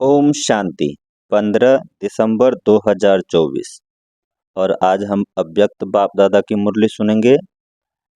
ओम शांति। 15 दिसंबर 2024। और आज हम अव्यक्त बाप दादा की मुरली सुनेंगे।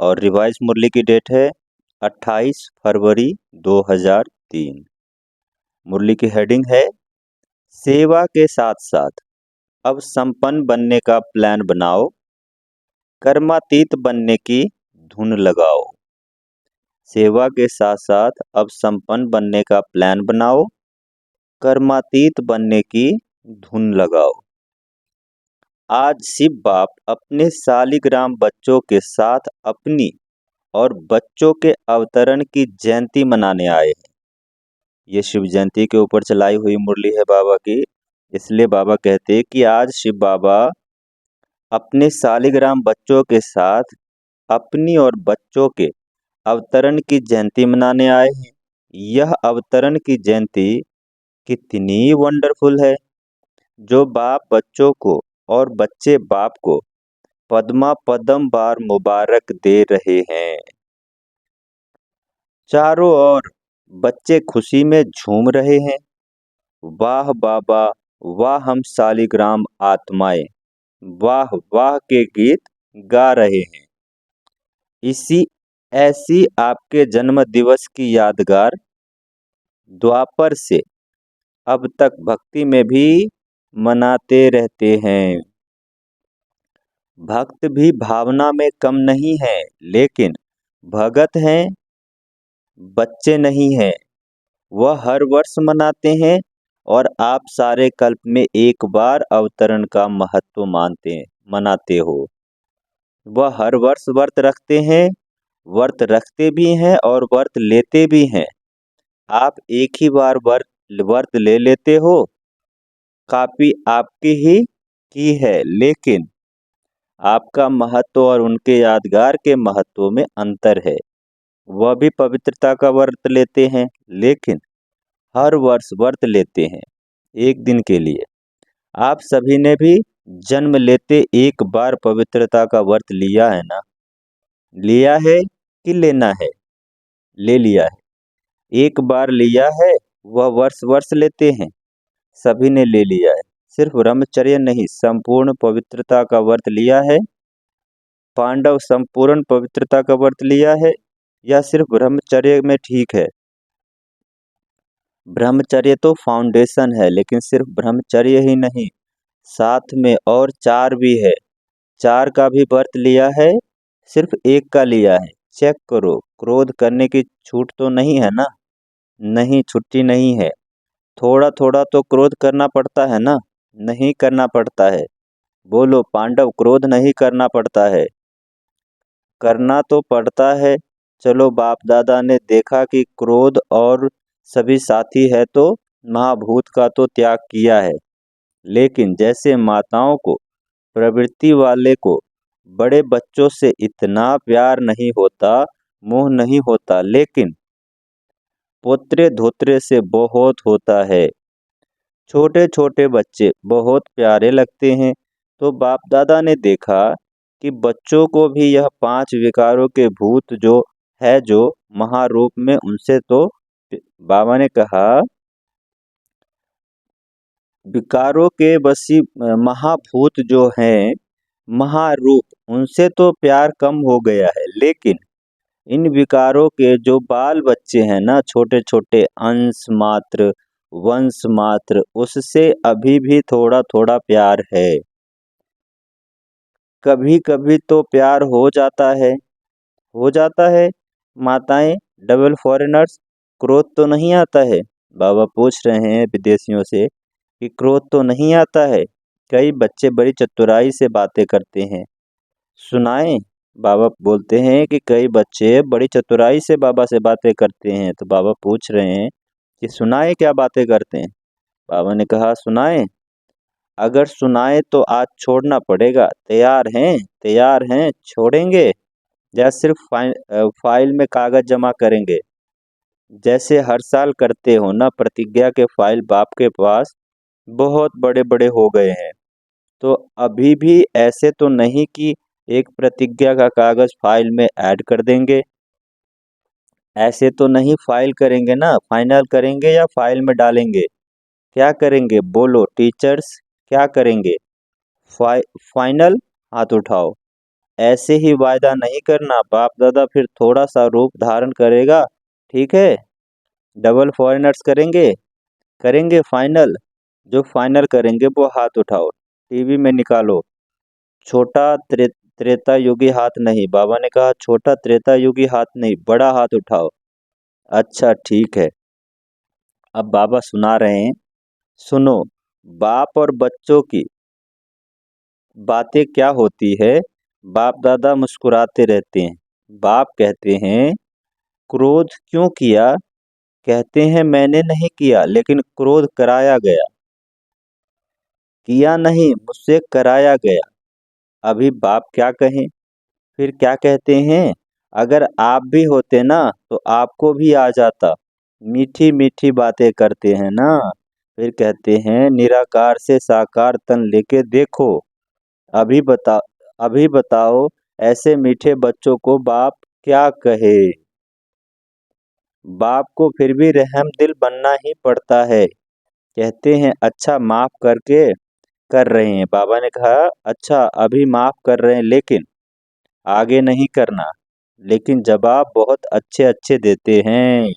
और रिवाइज मुरली की डेट है 28 फरवरी 2003। मुरली की हेडिंग है सेवा के साथ साथ अब संपन्न बनने का प्लान बनाओ, कर्मातीत बनने की धुन लगाओ। सेवा के साथ साथ अब संपन्न बनने का प्लान बनाओ, कर्मातीत बनने की धुन लगाओ। आज शिव बाप अपने शालिग्राम बच्चों के साथ अपनी और बच्चों के अवतरण की जयंती मनाने आए हैं। ये शिव जयंती के ऊपर चलाई हुई मुरली है बाबा की। इसलिए बाबा कहते हैं कि आज शिव बाबा अपने शालिग्राम बच्चों के साथ अपनी और बच्चों के अवतरण की जयंती मनाने आए हैं। यह अवतरण की जयंती कितनी वंडरफुल है, जो बाप बच्चों को और बच्चे बाप को पद्मा पदम बार मुबारक दे रहे हैं। चारों ओर बच्चे खुशी में झूम रहे हैं। वाह बाबा, वाह हम शालिग्राम आत्माएं, वाह वाह के गीत गा रहे हैं। इसी ऐसी आपके जन्म दिवस की यादगार द्वापर से अब तक भक्ति में भी मनाते रहते हैं। भक्त भी भावना में कम नहीं है, लेकिन भगत हैं, बच्चे नहीं हैं। वह हर वर्ष मनाते हैं और आप सारे कल्प में एक बार अवतरण का महत्व मनाते हो। वह हर वर्ष व्रत रखते हैं, व्रत रखते भी हैं और व्रत लेते भी हैं। आप एक ही बार व्रत ले लेते हो। काफी आपकी ही की है, लेकिन आपका महत्व और उनके यादगार के महत्व में अंतर है। वह भी पवित्रता का व्रत लेते हैं, लेकिन हर वर्ष व्रत लेते हैं एक दिन के लिए। आप सभी ने भी जन्म लेते एक बार पवित्रता का व्रत लिया है ना? लिया है कि लेना है? ले लिया है। एक बार लिया है, वह वर्ष वर्ष लेते हैं। सभी ने ले लिया है। सिर्फ ब्रह्मचर्य नहीं, संपूर्ण पवित्रता का व्रत लिया है। पांडव संपूर्ण पवित्रता का व्रत लिया है या सिर्फ ब्रह्मचर्य में ठीक है? ब्रह्मचर्य तो फाउंडेशन है, लेकिन सिर्फ ब्रह्मचर्य ही नहीं, साथ में और 4 भी है। 4 का भी व्रत लिया है, सिर्फ एक का लिया है। चेक करो, क्रोध करने की छूट तो नहीं है ना? नहीं, छुट्टी नहीं है। थोड़ा थोड़ा तो क्रोध करना पड़ता है ना? नहीं करना पड़ता है। बोलो पांडव, क्रोध नहीं करना पड़ता है? करना तो पड़ता है। चलो, बाप दादा ने देखा कि क्रोध और सभी साथी है, तो महाभूत का तो त्याग किया है। लेकिन जैसे माताओं को, प्रवृत्ति वाले को बड़े बच्चों से इतना प्यार नहीं होता, मोह नहीं होता, लेकिन पोत्रे धोत्रे से बहुत होता है। छोटे छोटे बच्चे बहुत प्यारे लगते हैं। तो बाप दादा ने देखा कि बच्चों को भी यह 5 विकारों के भूत जो है, जो महारूप में, उनसे तो बाबा ने कहा विकारों के वशी महाभूत जो हैं, महारूप, उनसे तो प्यार कम हो गया है। लेकिन इन विकारों के जो बाल बच्चे हैं ना, छोटे छोटे अंश मात्र, वंश मात्र, उससे अभी भी थोड़ा थोड़ा प्यार है। कभी कभी तो प्यार हो जाता है। माताएं डबल फॉरेनर्स, क्रोध तो नहीं आता है? बाबा पूछ रहे हैं विदेशियों से कि क्रोध तो नहीं आता है? कई बच्चे बड़ी चतुराई से बातें करते हैं, सुनाएं? बाबा बोलते हैं कि कई बच्चे बड़ी चतुराई से बाबा से बातें करते हैं। तो बाबा पूछ रहे हैं कि सुनाए, क्या बातें करते हैं? बाबा ने कहा सुनाएं। अगर सुनाए तो आज छोड़ना पड़ेगा। तैयार हैं? तैयार हैं? छोड़ेंगे या सिर्फ फाइल में कागज जमा करेंगे? जैसे हर साल करते हो ना, प्रतिज्ञा के फाइल बाप के पास बहुत बड़े बड़े हो गए हैं। तो अभी भी ऐसे तो नहीं कि एक प्रतिज्ञा का कागज फाइल में ऐड कर देंगे। ऐसे तो नहीं फाइल करेंगे ना, फाइनल करेंगे या फाइल में डालेंगे? क्या करेंगे बोलो टीचर्स, क्या करेंगे? फाइनल, हाथ उठाओ। ऐसे ही वायदा नहीं करना, बाप दादा फिर थोड़ा सा रूप धारण करेगा, ठीक है? डबल फॉरेनर्स करेंगे, करेंगे फाइनल। जो फाइनल करेंगे वो हाथ उठाओ, टीवी में निकालो। छोटा त्रेता युगी हाथ नहीं, बाबा ने कहा छोटा त्रेता युगी हाथ नहीं, बड़ा हाथ उठाओ। अच्छा ठीक है, अब बाबा सुना रहे हैं, सुनो। बाप और बच्चों की बातें क्या होती है? बाप दादा मुस्कुराते रहते हैं। बाप कहते हैं क्रोध क्यों किया? कहते हैं मैंने नहीं किया, लेकिन क्रोध कराया गया। किया नहीं, मुझसे कराया गया। अभी बाप क्या कहें? फिर क्या कहते हैं? अगर आप भी होते ना तो आपको भी आ जाता। मीठी मीठी बातें करते हैं ना। फिर कहते हैं निराकार से साकार तन लेके देखो। अभी बता अभी बताओ, ऐसे मीठे बच्चों को बाप क्या कहे? बाप को फिर भी रहम दिल बनना ही पड़ता है। कहते हैं अच्छा माफ करके कर रहे हैं। बाबा ने कहा अच्छा अभी माफ कर रहे हैं, लेकिन आगे नहीं करना। लेकिन जवाब बहुत अच्छे अच्छे देते हैं।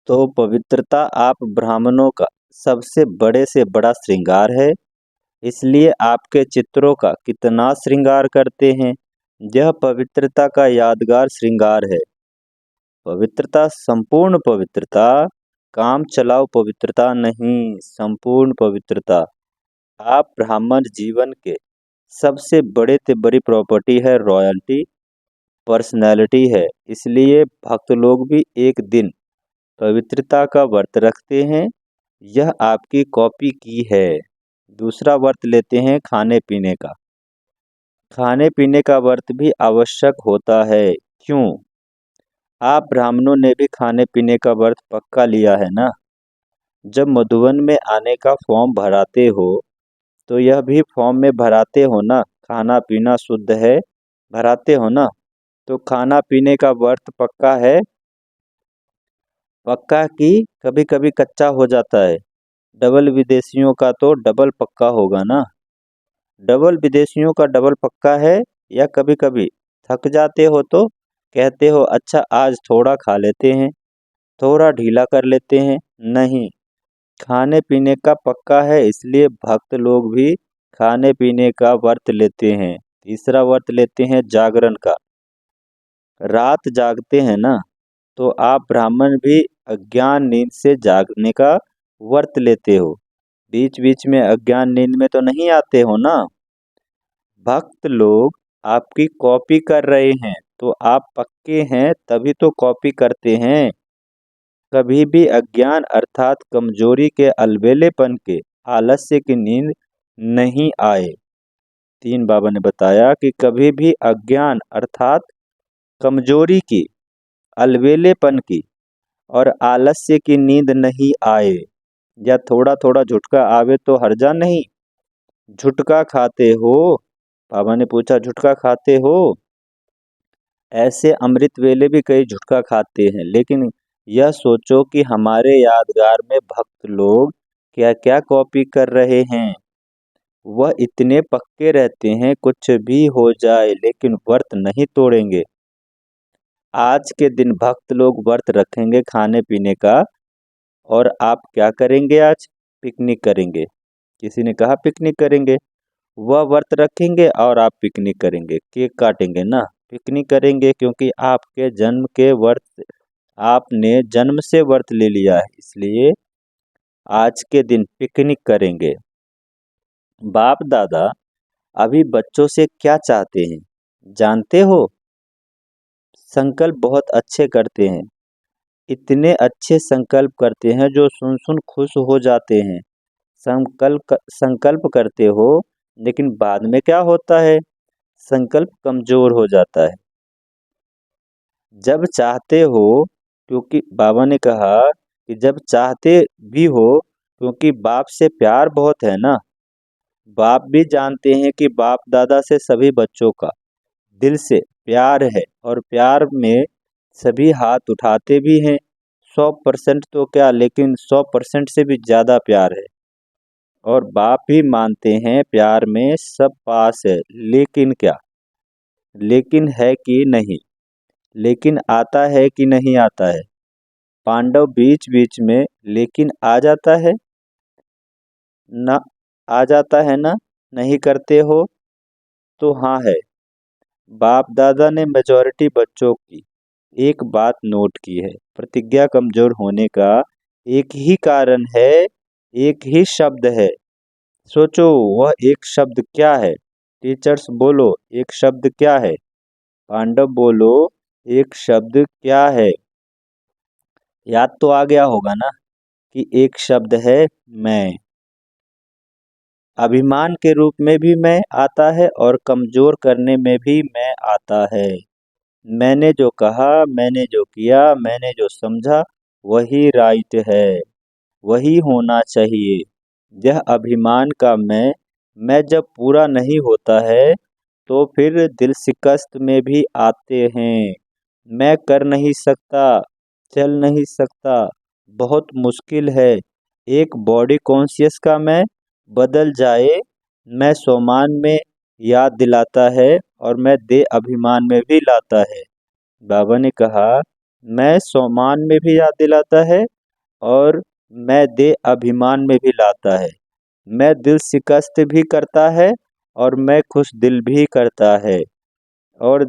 तो पवित्रता आप ब्राह्मणों का सबसे बड़े से बड़ा श्रृंगार है, इसलिए आपके चित्रों का कितना श्रृंगार करते हैं। यह पवित्रता का यादगार श्रृंगार है। पवित्रता, संपूर्ण पवित्रता, काम चलाओ पवित्रता नहीं, संपूर्ण पवित्रता। आप ब्राह्मण जीवन के सबसे बड़े से बड़ी प्रॉपर्टी है, रॉयल्टी, पर्सनैलिटी है। इसलिए भक्त लोग भी एक दिन पवित्रता का व्रत रखते हैं। यह आपकी कॉपी की है। दूसरा व्रत लेते हैं खाने पीने का। खाने पीने का व्रत भी आवश्यक होता है। क्यों? आप ब्राह्मणों ने भी खाने पीने का व्रत पक्का लिया है ना? जब मधुवन में आने का फॉर्म भराते हो तो यह भी फॉर्म में भराते हो ना, खाना पीना शुद्ध है, भराते हो ना? तो खाना पीने का व्रत पक्का है। पक्का कि कभी कभी कच्चा हो जाता है। डबल विदेशियों का तो डबल पक्का होगा ना। डबल विदेशियों का डबल पक्का है, या कभी कभी थक जाते हो तो कहते हो अच्छा आज थोड़ा खा लेते हैं, थोड़ा ढीला कर लेते हैं? नहीं, खाने पीने का पक्का है, इसलिए भक्त लोग भी खाने पीने का व्रत लेते हैं। तीसरा व्रत लेते हैं जागरण का। रात जागते हैं ना, तो आप ब्राह्मण भी अज्ञान नींद से जागने का व्रत लेते हो। बीच बीच में अज्ञान नींद में तो नहीं आते हो ना। भक्त लोग आपकी कॉपी कर रहे हैं, तो आप पक्के हैं तभी तो कॉपी करते हैं। कभी भी अज्ञान अर्थात कमजोरी के अलबेलेपन के आलस्य की नींद नहीं आए। तीन, बाबा ने बताया कि कभी भी अज्ञान अर्थात कमजोरी की, अलबेलेपन की और आलस्य की नींद नहीं आए। या थोड़ा थोड़ा झुटका आवे तो हर्जा नहीं। झुटका खाते हो? बाबा ने पूछा झुटका खाते हो? ऐसे अमृत वेले भी कई झुटका खाते हैं, लेकिन यह सोचो कि हमारे यादगार में भक्त लोग क्या क्या कॉपी कर रहे हैं। वह इतने पक्के रहते हैं कुछ भी हो जाए लेकिन व्रत नहीं तोड़ेंगे। आज के दिन भक्त लोग व्रत रखेंगे खाने पीने का, और आप क्या करेंगे आज? पिकनिक करेंगे। किसी ने कहा पिकनिक करेंगे? वह व्रत रखेंगे और आप पिकनिक करेंगे, केक काटेंगे ना, पिकनिक करेंगे, क्योंकि आपके जन्म के व्रत, आपने जन्म से व्रत ले लिया है, इसलिए आज के दिन पिकनिक करेंगे। बाप दादा अभी बच्चों से क्या चाहते हैं जानते हो? संकल्प बहुत अच्छे करते हैं। इतने अच्छे संकल्प करते हैं जो सुन सुन खुश हो जाते हैं। संकल्प करते हो, लेकिन बाद में क्या होता है? संकल्प कमजोर हो जाता है। जब चाहते हो, क्योंकि बाबा ने कहा कि जब चाहते भी हो, क्योंकि बाप से प्यार बहुत है ना। बाप भी जानते हैं कि बाप दादा से सभी बच्चों का दिल से प्यार है, और प्यार में सभी हाथ उठाते भी हैं, 100% तो क्या, लेकिन 100% से भी ज़्यादा प्यार है। और बाप भी मानते हैं प्यार में सब पास है, लेकिन क्या, लेकिन है कि नहीं, लेकिन आता है कि नहीं आता है। पांडव बीच बीच में लेकिन आ जाता है ना, आ जाता है ना, नहीं करते हो तो हाँ है। बाप दादा ने मेजॉरिटी बच्चों की एक बात नोट की है, प्रतिज्ञा कमजोर होने का एक ही कारण है, एक ही शब्द है। सोचो, वह एक शब्द क्या है? टीचर्स बोलो, एक शब्द क्या है? पांडव बोलो, एक शब्द क्या है? याद तो आ गया होगा ना कि एक शब्द है मैं। अभिमान के रूप में भी मैं आता है और कमजोर करने में भी मैं आता है। मैंने जो कहा, मैंने जो किया, मैंने जो समझा, वही राइट है, वही होना चाहिए। यह अभिमान का मैं जब पूरा नहीं होता है तो फिर दिल शिकस्त में भी आते हैं। मैं कर नहीं सकता, चल नहीं सकता, बहुत मुश्किल है। एक बॉडी कॉन्शियस का मैं बदल जाए, मैं स्वामान में याद दिलाता है और मैं दे अभिमान में भी लाता है। बाबा ने कहा, मैं स्वामान में भी याद दिलाता है और मैं दे अभिमान में भी लाता है। मैं दिल शिकस्त भी करता है और मैं खुश दिल भी करता है। और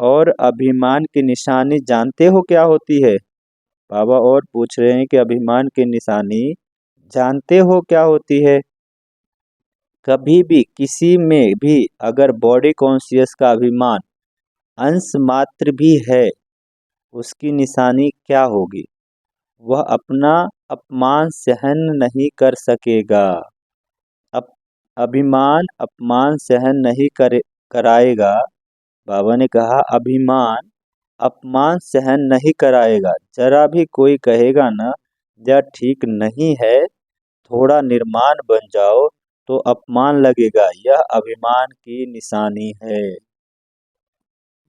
और अभिमान की निशानी जानते हो क्या होती है? बाबा और पूछ रहे हैं कि अभिमान की निशानी जानते हो क्या होती है? कभी भी किसी में भी अगर बॉडी कॉन्शियस का अभिमान अंश मात्र भी है, उसकी निशानी क्या होगी? वह अपना अपमान सहन नहीं कर सकेगा। अप, अभिमान अपमान सहन नहीं कराएगा। बाबा ने कहा, अभिमान अपमान सहन नहीं कराएगा। जरा भी कोई कहेगा ना, यह ठीक नहीं है, थोड़ा निर्माण बन जाओ, तो अपमान लगेगा। यह अभिमान की निशानी है।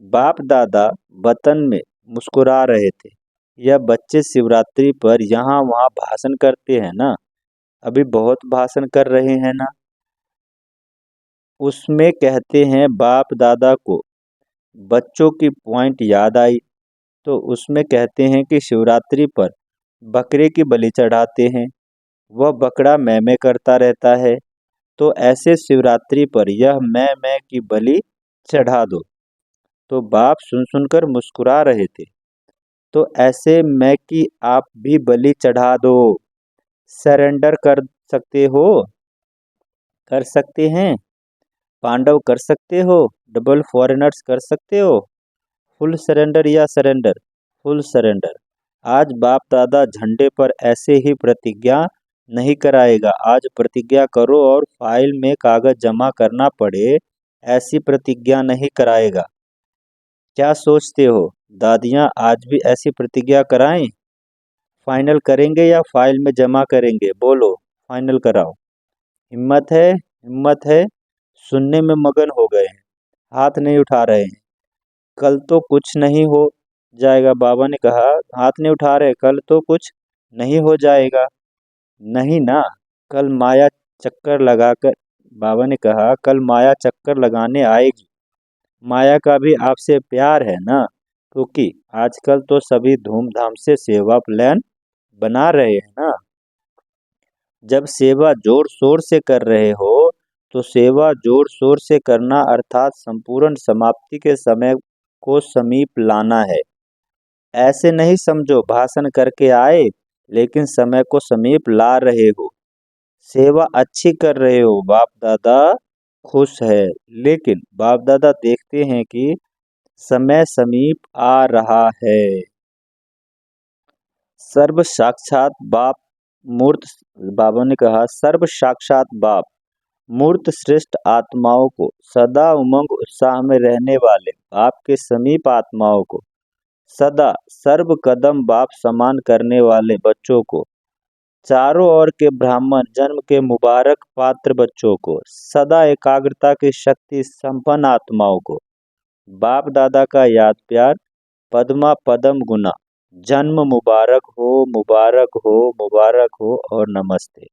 बाप दादा वतन में मुस्कुरा रहे थे। यह बच्चे शिवरात्रि पर यहाँ वहाँ भाषण करते हैं ना, अभी बहुत भाषण कर रहे हैं ना, उसमें कहते हैं बाप दादा को बच्चों की पॉइंट याद आई, तो उसमें कहते हैं कि शिवरात्रि पर बकरे की बलि चढ़ाते हैं, वह बकरा मैं करता रहता है, तो ऐसे शिवरात्रि पर यह मैं की बलि चढ़ा दो। तो बाप सुन सुनकर मुस्कुरा रहे थे। तो ऐसे मैं की आप भी बलि चढ़ा दो, सरेंडर कर सकते हो, कर सकते हैं। पांडव कर सकते हो, डबल फॉरेनर्स कर सकते हो। फुल सरेंडर या सरेंडर? Full surrender. आज बाप दादा झंडे पर ऐसे ही प्रतिज्ञा नहीं कराएगा। आज प्रतिज्ञा करो और फाइल में कागज जमा करना पड़े, ऐसी प्रतिज्ञा नहीं कराएगा। क्या सोचते हो, दादियाँ आज भी ऐसी प्रतिज्ञा कराएं? फाइनल करेंगे या फाइल में जमा करेंगे? बोलो, फाइनल कराओ। हिम्मत है, हिम्मत है। सुनने में मगन हो गए हैं, हाथ नहीं उठा रहे हैं। कल तो कुछ नहीं हो जाएगा, बाबा ने कहा। हाथ नहीं उठा रहे, कल तो कुछ नहीं हो जाएगा। नहीं ना, कल माया चक्कर लगाकर, बाबा ने कहा, कल माया चक्कर लगाने आएगी। माया का भी आपसे प्यार है ना, क्योंकि आजकल तो सभी धूमधाम से सेवा प्लान बना रहे हैं ना। जब सेवा जोर शोर से कर रहे हो, तो सेवा जोर शोर से करना अर्थात संपूर्ण समाप्ति के समय को समीप लाना है। ऐसे नहीं समझो भाषण करके आए लेकिन समय को समीप ला रहे हो। सेवा अच्छी कर रहे हो, बाप दादा खुश है। लेकिन बाप दादा देखते हैं कि समय समीप आ रहा है। सर्व साक्षात बाप मूर्त, बाबा ने कहा, सर्व साक्षात बाप मूर्त श्रेष्ठ आत्माओं को, सदा उमंग उत्साह में रहने वाले बाप के समीप आत्माओं को, सदा सर्व कदम बाप समान करने वाले बच्चों को, चारों ओर के ब्राह्मण जन्म के मुबारक पात्र बच्चों को, सदा एकाग्रता की शक्ति संपन्न आत्माओं को, बाप दादा का याद प्यार पद्मा पदम गुना जन्म मुबारक हो, मुबारक हो, मुबारक हो और नमस्ते।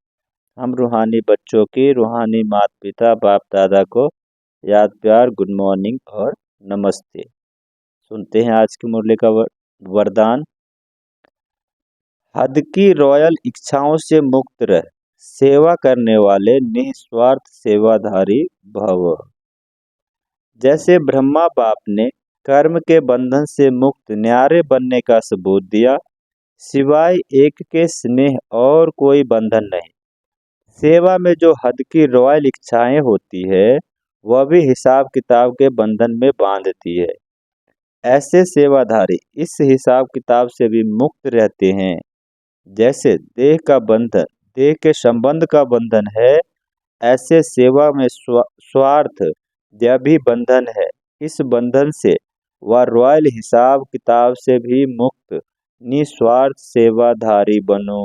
हम रूहानी बच्चों की रूहानी माता पिता बाप दादा को याद प्यार गुड मॉर्निंग और नमस्ते। सुनते हैं आज की मुरली का वरदान। हद की रॉयल इच्छाओं से मुक्त रह, सेवा करने वाले निस्वार्थ सेवाधारी भव। जैसे ब्रह्मा बाप ने कर्म के बंधन से मुक्त न्यारे बनने का सबूत दिया, सिवाय एक के स्नेह और कोई बंधन नहीं। सेवा में जो हद की रॉयल इच्छाएं होती है वह भी हिसाब किताब के बंधन में बांधती है। ऐसे सेवाधारी इस हिसाब किताब से भी मुक्त रहते हैं। जैसे देह का बंधन देह के संबंध का बंधन है, ऐसे सेवा में स्वार्थ यह भी बंधन है। इस बंधन से वह रॉयल हिसाब किताब से भी मुक्त निस्वार्थ सेवाधारी बनो।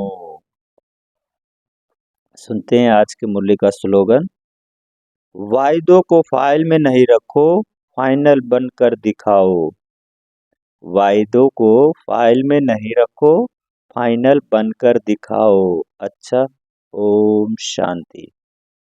सुनते हैं आज की मुरली का स्लोगन। वायदों को फाइल में नहीं रखो, फाइनल बनकर दिखाओ। वायदों को फाइल में नहीं रखो, फाइनल बनकर दिखाओ। अच्छा, ओम शांति।